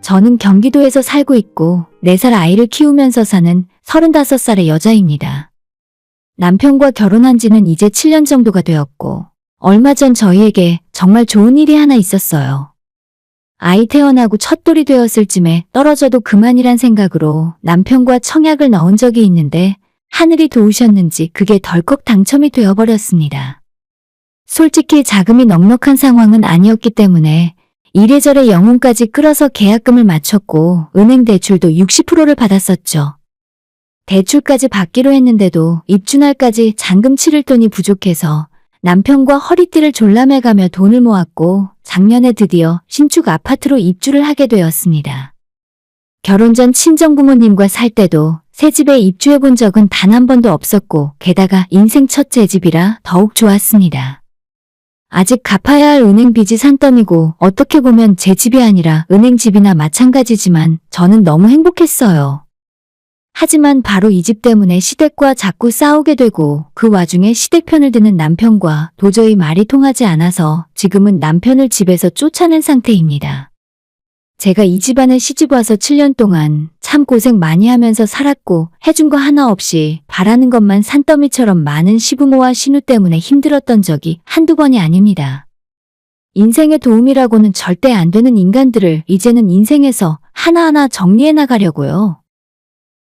저는 경기도에서 살고 있고 4살 아이를 키우면서 사는 35살의 여자입니다. 남편과 결혼한 지는 이제 7년 정도가 되었고 얼마 전 저희에게 정말 좋은 일이 하나 있었어요. 아이 태어나고 첫돌이 되었을 쯤에 떨어져도 그만이란 생각으로 남편과 청약을 넣은 적이 있는데 하늘이 도우셨는지 그게 덜컥 당첨이 되어버렸습니다. 솔직히 자금이 넉넉한 상황은 아니었기 때문에 이래저래 영혼까지 끌어서 계약금을 맞췄고 은행 대출도 60%를 받았었죠. 대출까지 받기로 했는데도 입주날까지 잔금 치를 돈이 부족해서 남편과 허리띠를 졸라매가며 돈을 모았고 작년에 드디어 신축 아파트로 입주를 하게 되었습니다. 결혼 전 친정부모님과 살 때도 새 집에 입주해 본 적은 단 한 번도 없었고 게다가 인생 첫째 집이라 더욱 좋았습니다. 아직 갚아야 할 은행 빚이 산더미고 어떻게 보면 제 집이 아니라 은행 집이나 마찬가지지만 저는 너무 행복했어요. 하지만 바로 이 집 때문에 시댁과 자꾸 싸우게 되고 그 와중에 시댁 편을 드는 남편과 도저히 말이 통하지 않아서 지금은 남편을 집에서 쫓아낸 상태입니다. 제가 이 집안에 시집 와서 7년 동안 참 고생 많이 하면서 살았고 해준 거 하나 없이 바라는 것만 산더미처럼 많은 시부모와 시누 때문에 힘들었던 적이 한두 번이 아닙니다. 인생의 도움이라고는 절대 안 되는 인간들을 이제는 인생에서 하나하나 정리해 나가려고요.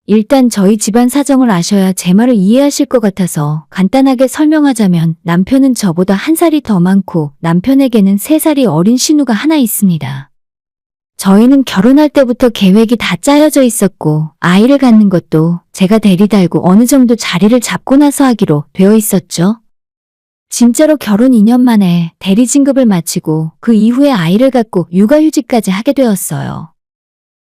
일단 저희 집안 사정을 아셔야 제 말을 이해하실 것 같아서 간단하게 설명하자면 남편은 저보다 1살이 더 많고 남편에게는 3살이 어린 시누가 하나 있습니다. 저희는 결혼할 때부터 계획이 다 짜여져 있었고 아이를 갖는 것도 제가 대리 달고 어느 정도 자리를 잡고 나서 하기로 되어 있었죠. 진짜로 결혼 2년 만에 대리 진급을 마치고 그 이후에 아이를 갖고 육아휴직까지 하게 되었어요.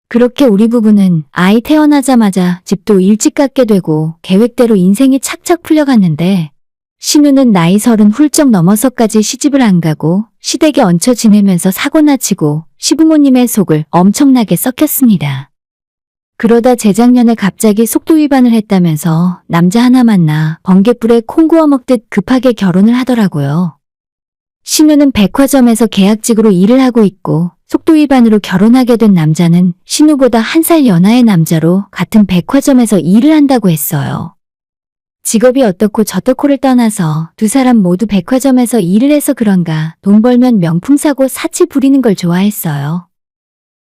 그렇게 우리 부부는 아이 태어나자마자 집도 일찍 갖게 되고 계획대로 인생이 착착 풀려갔는데 신우는 나이 30 훌쩍 넘어서까지 시집을 안 가고 시댁에 얹혀 지내면서 사고나 치고 시부모님의 속을 엄청나게 썩혔습니다. 그러다 재작년에 갑자기 속도 위반을 했다면서 남자 하나 만나 번갯불에 콩 구워 먹듯 급하게 결혼을 하더라고요. 신우는 백화점에서 계약직으로 일을 하고 있고 속도 위반으로 결혼하게 된 남자는 신우보다 1살 연하의 남자로 같은 백화점에서 일을 한다고 했어요. 직업이 어떻고 저떻고를 떠나서 두 사람 모두 백화점에서 일을 해서 그런가 돈 벌면 명품 사고 사치 부리는 걸 좋아했어요.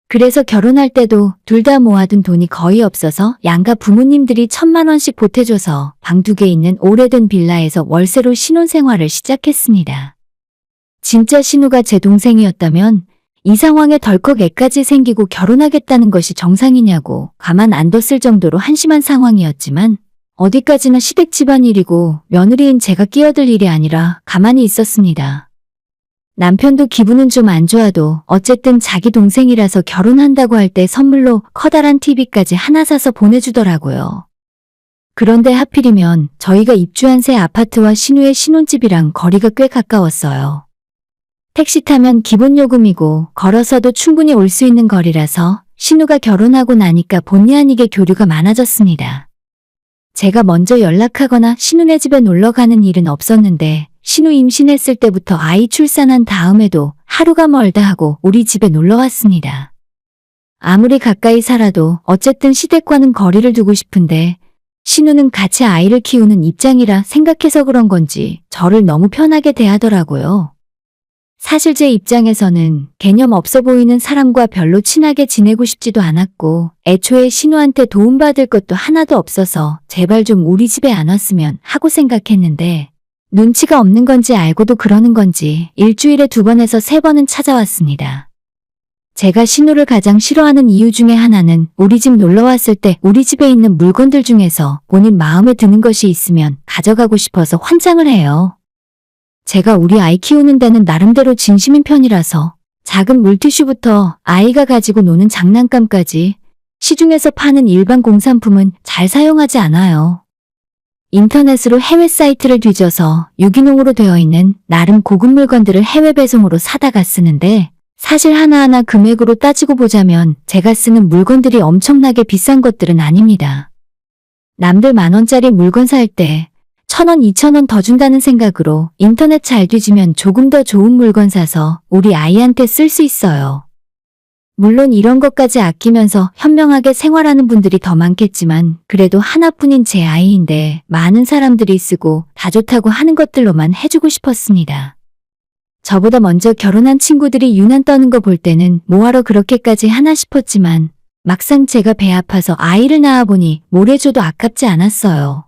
그래서 결혼할 때도 둘 다 모아둔 돈이 거의 없어서 양가 부모님들이 1,000만 원씩 보태줘서 방 2개 있는 오래된 빌라에서 월세로 신혼생활을 시작했습니다. 진짜 신우가 제 동생이었다면 이 상황에 덜컥 애까지 생기고 결혼하겠다는 것이 정상이냐고 가만 안 뒀을 정도로 한심한 상황이었지만 어디까지나 시댁 집안일이고 며느리인 제가 끼어들 일이 아니라 가만히 있었습니다. 남편도 기분은 좀 안 좋아도 어쨌든 자기 동생이라서 결혼한다고 할 때 선물로 커다란 TV까지 하나 사서 보내주더라고요. 그런데 하필이면 저희가 입주한 새 아파트와 신우의 신혼집이랑 거리가 꽤 가까웠어요. 택시 타면 기본 요금이고 걸어서도 충분히 올 수 있는 거리라서 신우가 결혼하고 나니까 본의 아니게 교류가 많아졌습니다. 제가 먼저 연락하거나 신우네 집에 놀러 가는 일은 없었는데 신우 임신했을 때부터 아이 출산한 다음에도 하루가 멀다 하고 우리 집에 놀러 왔습니다. 아무리 가까이 살아도 어쨌든 시댁과는 거리를 두고 싶은데 신우는 같이 아이를 키우는 입장이라 생각해서 그런 건지 저를 너무 편하게 대하더라고요. 사실 제 입장에서는 개념 없어 보이는 사람과 별로 친하게 지내고 싶지도 않았고 애초에 신우한테 도움받을 것도 하나도 없어서 제발 좀 우리 집에 안 왔으면 하고 생각했는데 눈치가 없는 건지 알고도 그러는 건지 일주일에 2번에서 3번은 찾아왔습니다. 제가 신우를 가장 싫어하는 이유 중에 하나는 우리 집 놀러 왔을 때 우리 집에 있는 물건들 중에서 본인 마음에 드는 것이 있으면 가져가고 싶어서 환장을 해요. 제가 우리 아이 키우는 데는 나름대로 진심인 편이라서 작은 물티슈부터 아이가 가지고 노는 장난감까지 시중에서 파는 일반 공산품은 잘 사용하지 않아요. 인터넷으로 해외 사이트를 뒤져서 유기농으로 되어 있는 나름 고급 물건들을 해외 배송으로 사다가 쓰는데 사실 하나하나 금액으로 따지고 보자면 제가 쓰는 물건들이 엄청나게 비싼 것들은 아닙니다. 남들 10,000원짜리 물건 살 때 1,000원, 2,000원 더 준다는 생각으로 인터넷 잘 뒤지면 조금 더 좋은 물건 사서 우리 아이한테 쓸 수 있어요. 물론 이런 것까지 아끼면서 현명하게 생활하는 분들이 더 많겠지만 그래도 하나뿐인 제 아이인데 많은 사람들이 쓰고 다 좋다고 하는 것들로만 해주고 싶었습니다. 저보다 먼저 결혼한 친구들이 유난 떠는 거 볼 때는 뭐하러 그렇게까지 하나 싶었지만 막상 제가 배 아파서 아이를 낳아보니 뭘 해줘도 아깝지 않았어요.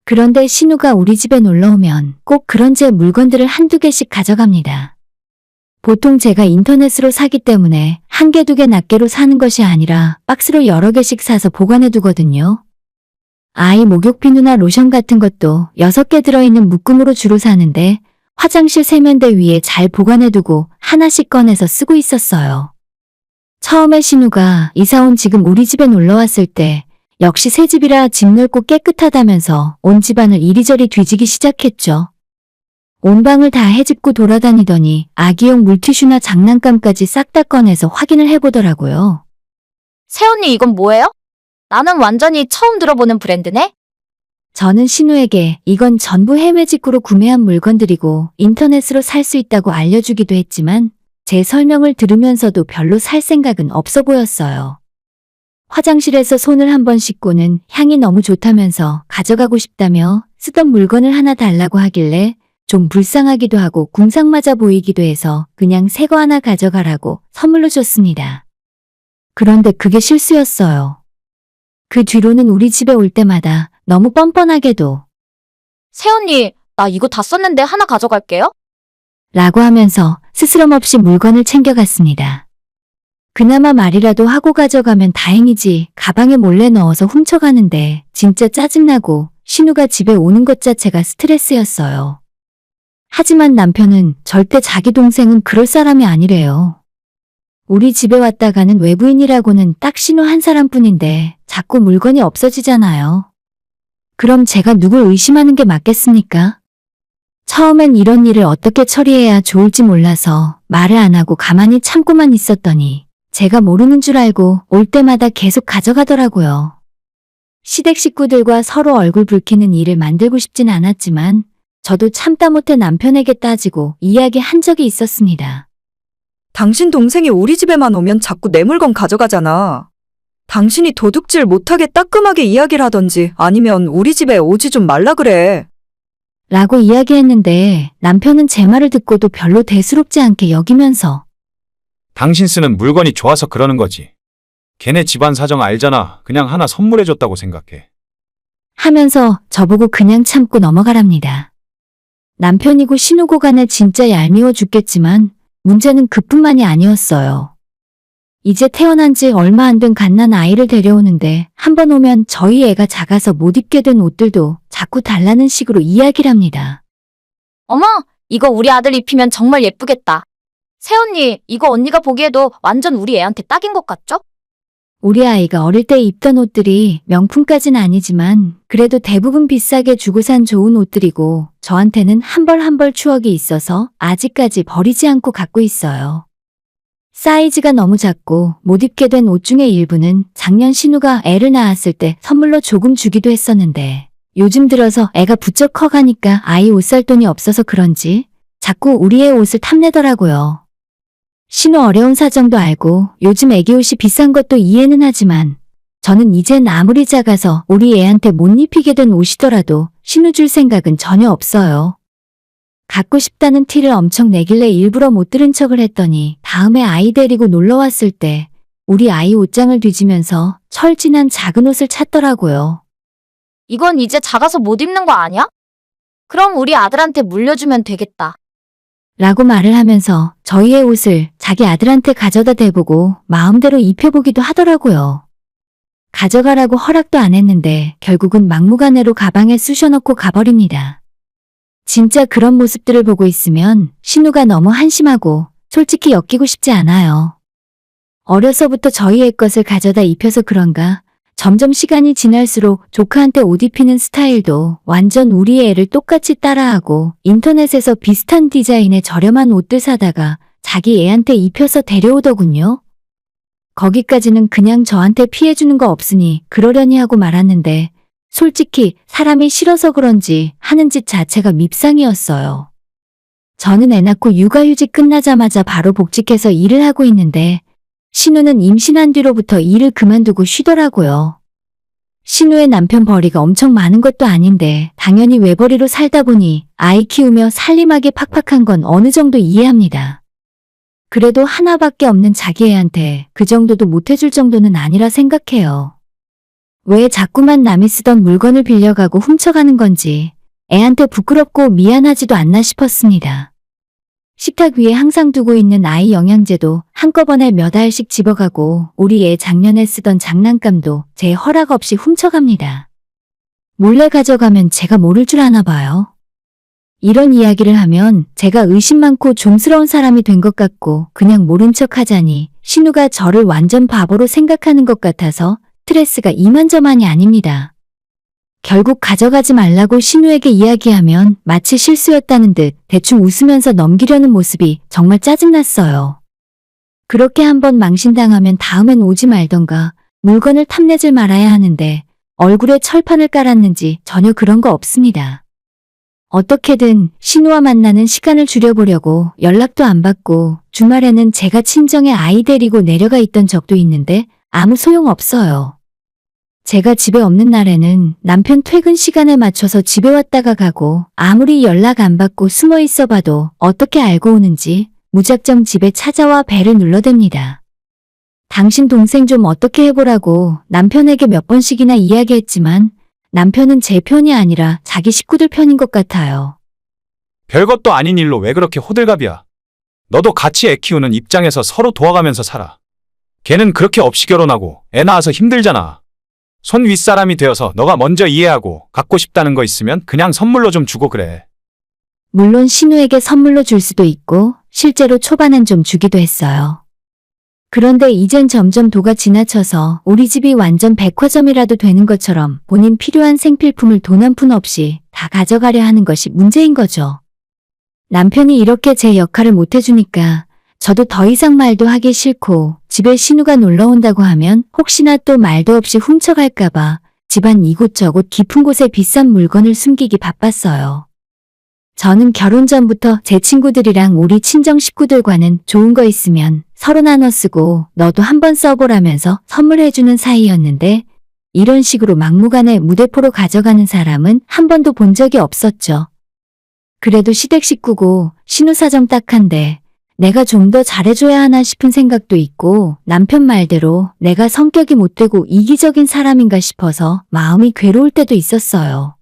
그런데 신우가 우리 집에 놀러오면 꼭 그런 제 물건들을 한두 개씩 가져갑니다. 보통 제가 인터넷으로 사기 때문에 한 개, 두 개 낱개로 사는 것이 아니라 박스로 여러 개씩 사서 보관해 두거든요. 아이 목욕 비누나 로션 같은 것도 6개 들어있는 묶음으로 주로 사는데 화장실 세면대 위에 잘 보관해 두고 하나씩 꺼내서 쓰고 있었어요. 처음에 신우가 이사온 지금 우리 집에 놀러 왔을 때 역시 새 집이라 집 넓고 깨끗하다면서 온 집안을 이리저리 뒤지기 시작했죠. 온 방을 다 헤집고 돌아다니더니 아기용 물티슈나 장난감까지 싹 다 꺼내서 확인을 해보더라고요. 새언니 이건 뭐예요? 나는 완전히 처음 들어보는 브랜드네? 저는 신우에게 이건 전부 해외 직구로 구매한 물건들이고 인터넷으로 살 수 있다고 알려주기도 했지만 제 설명을 들으면서도 별로 살 생각은 없어 보였어요. 화장실에서 손을 한번 씻고는 향이 너무 좋다면서 가져가고 싶다며 쓰던 물건을 하나 달라고 하길래 좀 불쌍하기도 하고 궁상맞아 보이기도 해서 그냥 새 거 하나 가져가라고 선물로 줬습니다. 그런데 그게 실수였어요. 그 뒤로는 우리 집에 올 때마다 너무 뻔뻔하게도 새언니, 나 이거 다 썼는데 하나 가져갈게요? 라고 하면서 스스럼 없이 물건을 챙겨갔습니다. 그나마 말이라도 하고 가져가면 다행이지 가방에 몰래 넣어서 훔쳐가는데 진짜 짜증나고 신우가 집에 오는 것 자체가 스트레스였어요. 하지만 남편은 절대 자기 동생은 그럴 사람이 아니래요. 우리 집에 왔다 가는 외부인이라고는 딱 신우 한 사람뿐인데 자꾸 물건이 없어지잖아요. 그럼 제가 누굴 의심하는 게 맞겠습니까? 처음엔 이런 일을 어떻게 처리해야 좋을지 몰라서 말을 안 하고 가만히 참고만 있었더니 제가 모르는 줄 알고 올 때마다 계속 가져가더라고요. 시댁 식구들과 서로 얼굴 붉히는 일을 만들고 싶진 않았지만 저도 참다 못해 남편에게 따지고 이야기한 적이 있었습니다. 당신 동생이 우리 집에만 오면 자꾸 내 물건 가져가잖아. 당신이 도둑질 못하게 따끔하게 이야기를 하던지 아니면 우리 집에 오지 좀 말라 그래. 라고 이야기했는데 남편은 제 말을 듣고도 별로 대수롭지 않게 여기면서 당신 쓰는 물건이 좋아서 그러는 거지. 걔네 집안 사정 알잖아. 그냥 하나 선물해줬다고 생각해. 하면서 저보고 그냥 참고 넘어가랍니다. 남편이고 신우고 간에 진짜 얄미워 죽겠지만 문제는 그뿐만이 아니었어요. 이제 태어난 지 얼마 안 된 갓난 아이를 데려오는데 한 번 오면 저희 애가 작아서 못 입게 된 옷들도 자꾸 달라는 식으로 이야기를 합니다. 어머, 이거 우리 아들 입히면 정말 예쁘겠다. 새언니, 이거 언니가 보기에도 완전 우리 애한테 딱인 것 같죠? 우리 아이가 어릴 때 입던 옷들이 명품까진 아니지만 그래도 대부분 비싸게 주고 산 좋은 옷들이고 저한테는 한 벌 한 벌 추억이 있어서 아직까지 버리지 않고 갖고 있어요. 사이즈가 너무 작고 못 입게 된 옷 중에 일부는 작년 신우가 애를 낳았을 때 선물로 조금 주기도 했었는데 요즘 들어서 애가 부쩍 커가니까 아이 옷 살 돈이 없어서 그런지 자꾸 우리 애 옷을 탐내더라고요. 신우 어려운 사정도 알고 요즘 애기 옷이 비싼 것도 이해는 하지만 저는 이젠 아무리 작아서 우리 애한테 못 입히게 된 옷이더라도 신우 줄 생각은 전혀 없어요. 갖고 싶다는 티를 엄청 내길래 일부러 못 들은 척을 했더니 다음에 아이 데리고 놀러 왔을 때 우리 아이 옷장을 뒤지면서 철진한 작은 옷을 찾더라고요. 이건 이제 작아서 못 입는 거 아니야? 그럼 우리 아들한테 물려주면 되겠다. 라고 말을 하면서 저희의 옷을 자기 아들한테 가져다 대보고 마음대로 입혀보기도 하더라고요. 가져가라고 허락도 안 했는데 결국은 막무가내로 가방에 쑤셔넣고 가버립니다. 진짜 그런 모습들을 보고 있으면 신우가 너무 한심하고 솔직히 엮이고 싶지 않아요. 어려서부터 저희의 것을 가져다 입혀서 그런가 점점 시간이 지날수록 조카한테 옷 입히는 스타일도 완전 우리 애를 똑같이 따라하고 인터넷에서 비슷한 디자인의 저렴한 옷들 사다가 자기 애한테 입혀서 데려오더군요. 거기까지는 그냥 저한테 피해주는 거 없으니 그러려니 하고 말았는데 솔직히 사람이 싫어서 그런지 하는 짓 자체가 밉상이었어요. 저는 애 낳고 육아휴직 끝나자마자 바로 복직해서 일을 하고 있는데 신우는 임신한 뒤로부터 일을 그만두고 쉬더라고요. 신우의 남편 벌이가 엄청 많은 것도 아닌데 당연히 외벌이로 살다 보니 아이 키우며 살림하기 팍팍한 건 어느 정도 이해합니다. 그래도 하나밖에 없는 자기 애한테 그 정도도 못해줄 정도는 아니라 생각해요. 왜 자꾸만 남이 쓰던 물건을 빌려가고 훔쳐가는 건지 애한테 부끄럽고 미안하지도 않나 싶었습니다. 식탁 위에 항상 두고 있는 아이 영양제도 한꺼번에 몇 알씩 집어가고 우리 애 작년에 쓰던 장난감도 제 허락 없이 훔쳐갑니다. 몰래 가져가면 제가 모를 줄 아나 봐요. 이런 이야기를 하면 제가 의심 많고 좀스러운 사람이 된 것 같고 그냥 모른 척 하자니 신우가 저를 완전 바보로 생각하는 것 같아서 스트레스가 이만저만이 아닙니다. 결국 가져가지 말라고 신우에게 이야기하면 마치 실수였다는 듯 대충 웃으면서 넘기려는 모습이 정말 짜증났어요. 그렇게 한번 망신당하면 다음엔 오지 말던가 물건을 탐내질 말아야 하는데 얼굴에 철판을 깔았는지 전혀 그런 거 없습니다. 어떻게든 신우와 만나는 시간을 줄여보려고 연락도 안 받고 주말에는 제가 친정에 아이 데리고 내려가 있던 적도 있는데 아무 소용없어요. 제가 집에 없는 날에는 남편 퇴근 시간에 맞춰서 집에 왔다가 가고 아무리 연락 안 받고 숨어 있어 봐도 어떻게 알고 오는지 무작정 집에 찾아와 배를 눌러댑니다. 당신 동생 좀 어떻게 해보라고 남편에게 몇 번씩이나 이야기했지만 남편은 제 편이 아니라 자기 식구들 편인 것 같아요. 별것도 아닌 일로 왜 그렇게 호들갑이야. 너도 같이 애 키우는 입장에서 서로 도와가면서 살아. 걔는 그렇게 없이 결혼하고 애 낳아서 힘들잖아. 손 윗사람이 되어서 너가 먼저 이해하고 갖고 싶다는 거 있으면 그냥 선물로 좀 주고 그래. 물론 신우에게 선물로 줄 수도 있고 실제로 초반엔 좀 주기도 했어요. 그런데 이젠 점점 도가 지나쳐서 우리 집이 완전 백화점이라도 되는 것처럼 본인 필요한 생필품을 돈 한 푼 없이 다 가져가려 하는 것이 문제인 거죠. 남편이 이렇게 제 역할을 못 해주니까 저도 더 이상 말도 하기 싫고 집에 신우가 놀러 온다고 하면 혹시나 또 말도 없이 훔쳐갈까봐 집안 이곳저곳 깊은 곳에 비싼 물건을 숨기기 바빴어요. 저는 결혼 전부터 제 친구들이랑 우리 친정 식구들과는 좋은 거 있으면 서로 나눠 쓰고 너도 한번 써보라면서 선물해주는 사이였는데 이런 식으로 막무가내 무대포로 가져가는 사람은 한 번도 본 적이 없었죠. 그래도 시댁 식구고 신우 사정 딱한데 내가 좀 더 잘해줘야 하나 싶은 생각도 있고 남편 말대로 내가 성격이 못되고 이기적인 사람인가 싶어서 마음이 괴로울 때도 있었어요.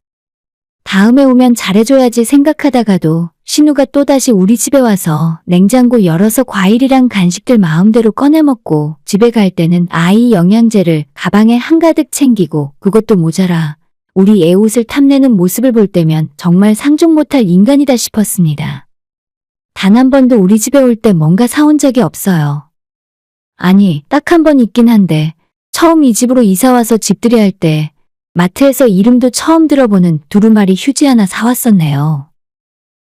다음에 오면 잘해줘야지 생각하다가도 신우가 또다시 우리 집에 와서 냉장고 열어서 과일이랑 간식들 마음대로 꺼내 먹고 집에 갈 때는 아이 영양제를 가방에 한가득 챙기고 그것도 모자라 우리 애 옷을 탐내는 모습을 볼 때면 정말 상종 못할 인간이다 싶었습니다. 단 한 번도 우리 집에 올 때 뭔가 사온 적이 없어요. 아니, 딱 한 번 있긴 한데 처음 이 집으로 이사와서 집들이 할 때 마트에서 이름도 처음 들어보는 두루마리 휴지 하나 사왔었네요.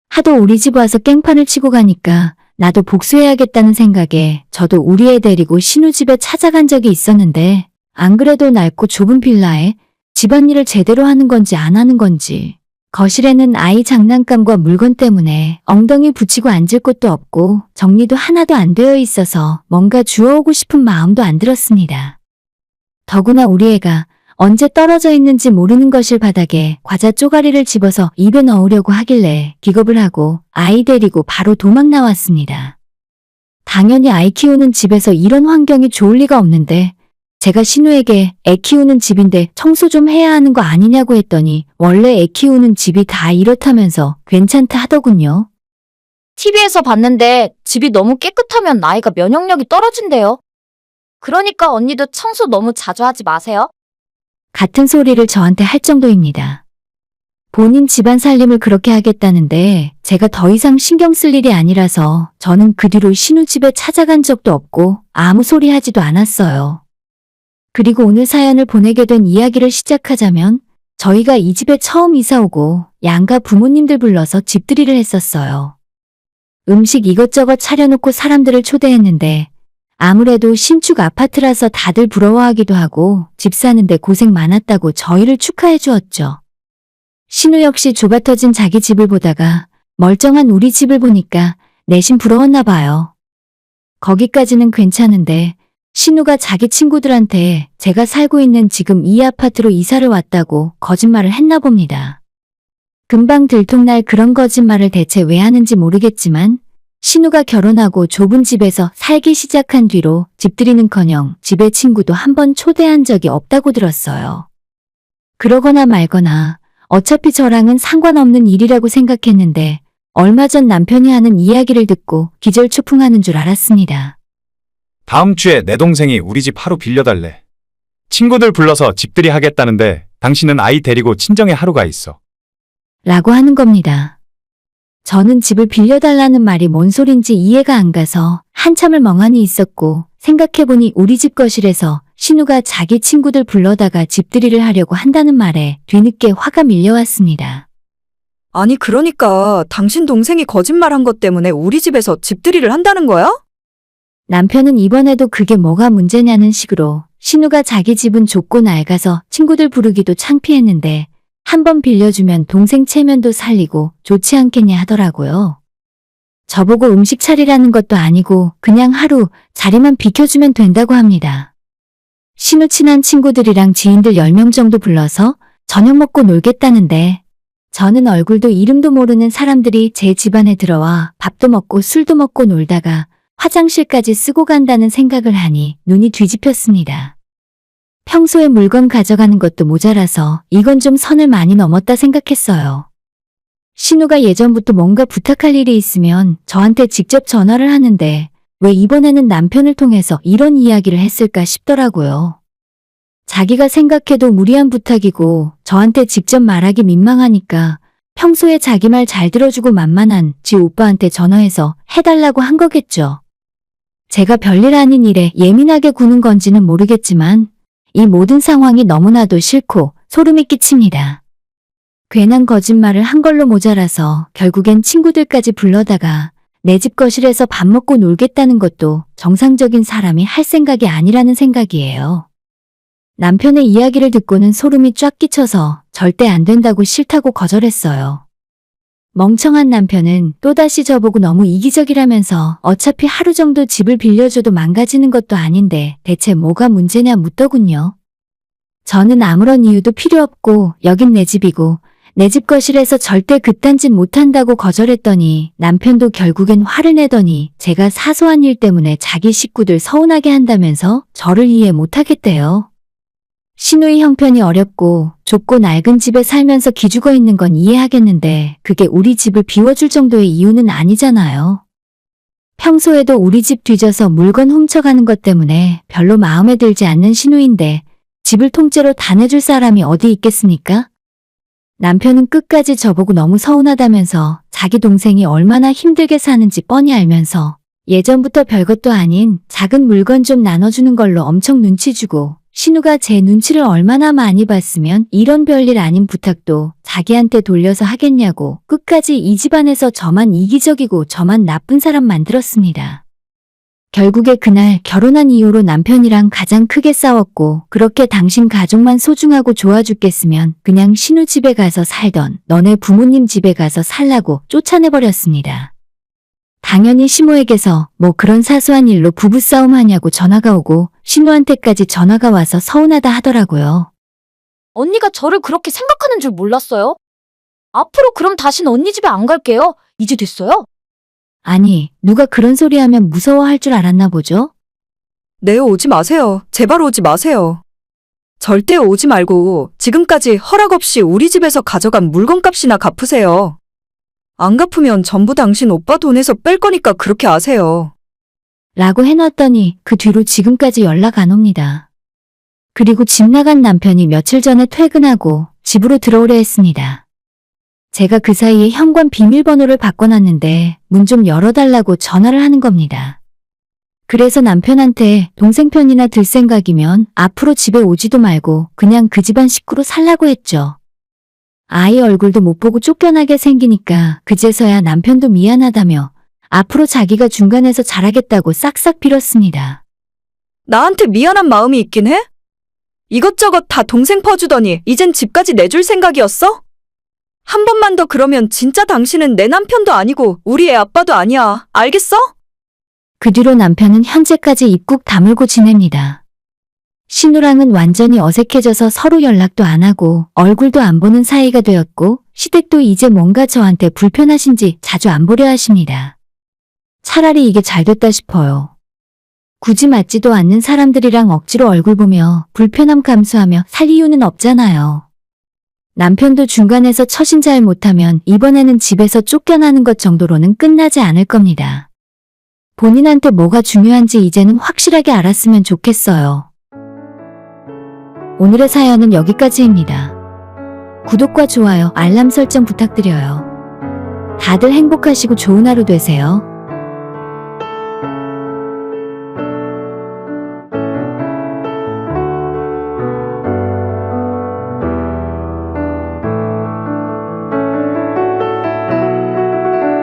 하도 우리 집 와서 깽판을 치고 가니까 나도 복수해야겠다는 생각에 저도 우리 애 데리고 신우 집에 찾아간 적이 있었는데 안 그래도 넓고 좁은 빌라에 집안일을 제대로 하는 건지 안 하는 건지 거실에는 아이 장난감과 물건 때문에 엉덩이 붙이고 앉을 곳도 없고 정리도 하나도 안 되어 있어서 뭔가 주워오고 싶은 마음도 안 들었습니다. 더구나 우리 애가 언제 떨어져 있는지 모르는 거실 바닥에 과자 쪼가리를 집어서 입에 넣으려고 하길래 기겁을 하고 아이 데리고 바로 도망 나왔습니다. 당연히 아이 키우는 집에서 이런 환경이 좋을 리가 없는데 제가 신우에게 애 키우는 집인데 청소 좀 해야 하는 거 아니냐고 했더니 원래 애 키우는 집이 다 이렇다면서 괜찮다 하더군요. TV에서 봤는데 집이 너무 깨끗하면 아이가 면역력이 떨어진대요. 그러니까 언니도 청소 너무 자주 하지 마세요. 같은 소리를 저한테 할 정도입니다. 본인 집안 살림을 그렇게 하겠다는데 제가 더 이상 신경 쓸 일이 아니라서 저는 그 뒤로 신우 집에 찾아간 적도 없고 아무 소리 하지도 않았어요. 그리고 오늘 사연을 보내게 된 이야기를 시작하자면 저희가 이 집에 처음 이사 오고 양가 부모님들 불러서 집들이를 했었어요. 음식 이것저것 차려놓고 사람들을 초대했는데 아무래도 신축 아파트라서 다들 부러워하기도 하고 집 사는데 고생 많았다고 저희를 축하해 주었죠. 신우 역시 좁아터진 자기 집을 보다가 멀쩡한 우리 집을 보니까 내심 부러웠나 봐요. 거기까지는 괜찮은데 신우가 자기 친구들한테 제가 살고 있는 지금 이 아파트로 이사를 왔다고 거짓말을 했나 봅니다. 금방 들통날 그런 거짓말을 대체 왜 하는지 모르겠지만 신우가 결혼하고 좁은 집에서 살기 시작한 뒤로 집들이는커녕 집에 친구도 한 번 초대한 적이 없다고 들었어요. 그러거나 말거나 어차피 저랑은 상관없는 일이라고 생각했는데 얼마 전 남편이 하는 이야기를 듣고 기절초풍하는 줄 알았습니다. 다음 주에 내 동생이 우리 집 하루 빌려달래. 친구들 불러서 집들이 하겠다는데 당신은 아이 데리고 친정에 하루가 있어. 라고 하는 겁니다. 저는 집을 빌려달라는 말이 뭔 소린지 이해가 안 가서 한참을 멍하니 있었고 생각해보니 우리 집 거실에서 신우가 자기 친구들 불러다가 집들이를 하려고 한다는 말에 뒤늦게 화가 밀려왔습니다. 아니, 그러니까 당신 동생이 거짓말한 것 때문에 우리 집에서 집들이를 한다는 거야? 남편은 이번에도 그게 뭐가 문제냐는 식으로 신우가 자기 집은 좁고 낡아서 친구들 부르기도 창피했는데 한번 빌려주면 동생 체면도 살리고 좋지 않겠냐 하더라고요. 저보고 음식 차리라는 것도 아니고 그냥 하루 자리만 비켜주면 된다고 합니다. 신우 친한 친구들이랑 지인들 10명 정도 불러서 저녁 먹고 놀겠다는데 저는 얼굴도 이름도 모르는 사람들이 제 집안에 들어와 밥도 먹고 술도 먹고 놀다가 화장실까지 쓰고 간다는 생각을 하니 눈이 뒤집혔습니다. 평소에 물건 가져가는 것도 모자라서 이건 좀 선을 많이 넘었다 생각했어요. 신우가 예전부터 뭔가 부탁할 일이 있으면 저한테 직접 전화를 하는데 왜 이번에는 남편을 통해서 이런 이야기를 했을까 싶더라고요. 자기가 생각해도 무리한 부탁이고 저한테 직접 말하기 민망하니까 평소에 자기 말 잘 들어주고 만만한 지 오빠한테 전화해서 해달라고 한 거겠죠. 제가 별일 아닌 일에 예민하게 구는 건지는 모르겠지만 이 모든 상황이 너무나도 싫고 소름이 끼칩니다. 괜한 거짓말을 한 걸로 모자라서 결국엔 친구들까지 불러다가 내 집 거실에서 밥 먹고 놀겠다는 것도 정상적인 사람이 할 생각이 아니라는 생각이에요. 남편의 이야기를 듣고는 소름이 쫙 끼쳐서 절대 안 된다고 싫다고 거절했어요. 멍청한 남편은 또다시 저보고 너무 이기적이라면서 어차피 하루 정도 집을 빌려줘도 망가지는 것도 아닌데 대체 뭐가 문제냐 묻더군요. 저는 아무런 이유도 필요 없고 여긴 내 집이고 내 집 거실에서 절대 그딴 짓 못한다고 거절했더니 남편도 결국엔 화를 내더니 제가 사소한 일 때문에 자기 식구들 서운하게 한다면서 저를 이해 못하겠대요. 신우의 형편이 어렵고 좁고 낡은 집에 살면서 기죽어 있는 건 이해하겠는데 그게 우리 집을 비워줄 정도의 이유는 아니잖아요. 평소에도 우리 집 뒤져서 물건 훔쳐가는 것 때문에 별로 마음에 들지 않는 신우인데 집을 통째로 다 내줄 사람이 어디 있겠습니까? 남편은 끝까지 저보고 너무 서운하다면서 자기 동생이 얼마나 힘들게 사는지 뻔히 알면서 예전부터 별것도 아닌 작은 물건 좀 나눠주는 걸로 엄청 눈치 주고 신우가 제 눈치를 얼마나 많이 봤으면 이런 별일 아닌 부탁도 자기한테 돌려서 하겠냐고 끝까지 이 집안에서 저만 이기적이고 저만 나쁜 사람 만들었습니다. 결국에 그날 결혼한 이후로 남편이랑 가장 크게 싸웠고 그렇게 당신 가족만 소중하고 좋아 죽겠으면 그냥 신우 집에 가서 살던 너네 부모님 집에 가서 살라고 쫓아내버렸습니다. 당연히 신우에게서 뭐 그런 사소한 일로 부부싸움 하냐고 전화가 오고 신우한테까지 전화가 와서 서운하다 하더라고요. 언니가 저를 그렇게 생각하는 줄 몰랐어요. 앞으로 그럼 다신 언니 집에 안 갈게요. 이제 됐어요? 아니, 누가 그런 소리 하면 무서워할 줄 알았나 보죠? 네, 오지 마세요. 제발 오지 마세요. 절대 오지 말고 지금까지 허락 없이 우리 집에서 가져간 물건값이나 갚으세요. 안 갚으면 전부 당신 오빠 돈에서 뺄 거니까 그렇게 아세요. 라고 해놨더니 그 뒤로 지금까지 연락 안 옵니다. 그리고 집 나간 남편이 며칠 전에 퇴근하고 집으로 들어오려 했습니다. 제가 그 사이에 현관 비밀번호를 바꿔놨는데 문 좀 열어달라고 전화를 하는 겁니다. 그래서 남편한테 동생 편이나 들 생각이면 앞으로 집에 오지도 말고 그냥 그 집안 식구로 살라고 했죠. 아이 얼굴도 못 보고 쫓겨나게 생기니까 그제서야 남편도 미안하다며 앞으로 자기가 중간에서 잘하겠다고 싹싹 빌었습니다. 나한테 미안한 마음이 있긴 해? 이것저것 다 동생 퍼주더니 이젠 집까지 내줄 생각이었어? 한 번만 더 그러면 진짜 당신은 내 남편도 아니고 우리 애 아빠도 아니야. 알겠어? 그 뒤로 남편은 현재까지 입국 다물고 지냅니다. 신우랑은 완전히 어색해져서 서로 연락도 안 하고 얼굴도 안 보는 사이가 되었고 시댁도 이제 뭔가 저한테 불편하신지 자주 안 보려 하십니다. 차라리 이게 잘 됐다 싶어요. 굳이 맞지도 않는 사람들이랑 억지로 얼굴 보며 불편함 감수하며 살 이유는 없잖아요. 남편도 중간에서 처신잘 못하면 이번에는 집에서 쫓겨나는 것 정도로는 끝나지 않을 겁니다. 본인한테 뭐가 중요한지 이제는 확실하게 알았으면 좋겠어요. 오늘의 사연은 여기까지입니다. 구독과 좋아요, 알람 설정 부탁드려요. 다들 행복하시고 좋은 하루 되세요.